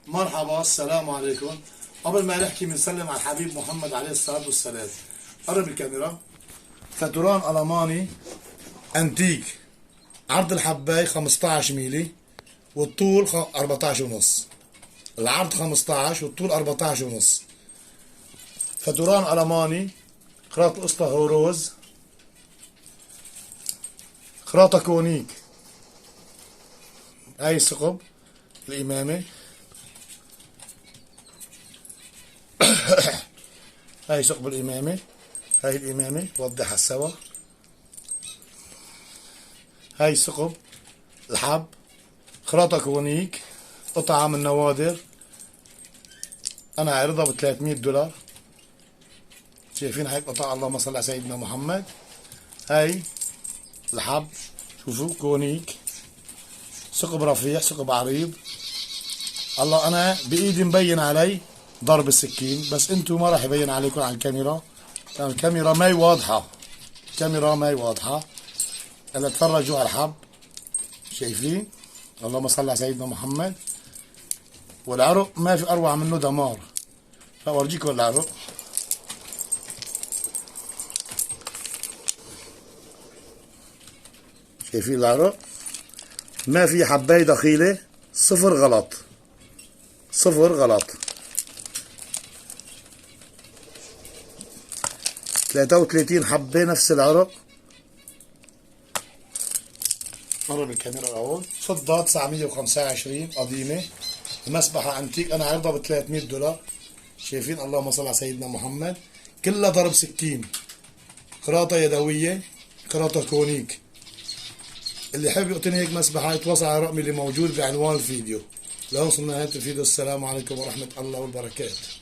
مرحبا، السلام عليكم. قبل ما نحكي بنسلم على الحبيب محمد عليه الصلاة والسلام. قرب الكاميرا. فتوران ألماني أنتيك، عرض الحباية 15 ميلي والطول 14 ونص. العرض 15 والطول 14 ونص. فتوران ألماني، خراط قسطة هوروز، خراطة كونيك. هاي الثقب الإمامي. هاي ثقب الإمامي، هاي الإمامي وضحها سوا. هاي ثقب الحب، خراطة كونيك، قطعة من نوادر. أنا عارضها ب $300. شايفين هاي قطع؟ اللهم صل على سيدنا محمد. هاي الحب، شوفوا كونيك، ثقب رفيع، ثقب عريض. الله أنا بإيدي مبين علي ضرب السكين، بس انتو ما راح يبين عليكم على الكاميرا لأن الكاميرا ما هي واضحة. الكاميرا ما هي واضحة. هلا تفرجوا على الحب، شايفين؟ اللهم صل على سيدنا محمد. والعرق ما في أروع منه دمار. فأورجيكم العرق. شايفين العرق؟ ما في حباية دخيلة، صفر غلط، صفر غلط. 33 حبة نفس العرق. قرب الكاميرا لهون. فضة 925 قديمة، مسبحة انتيك. انا عارضها ب $300. شايفين؟ اللهم صل على سيدنا محمد. كلها ضرب سكين، خراطة يدوية، خراطة كونيك. اللي حابب يقتني هيك مسبحة يتواصل على رقمي اللي موجود بعنوان الفيديو. لهون وصلنا نهاية الفيديو. السلام عليكم ورحمة الله وبركاته.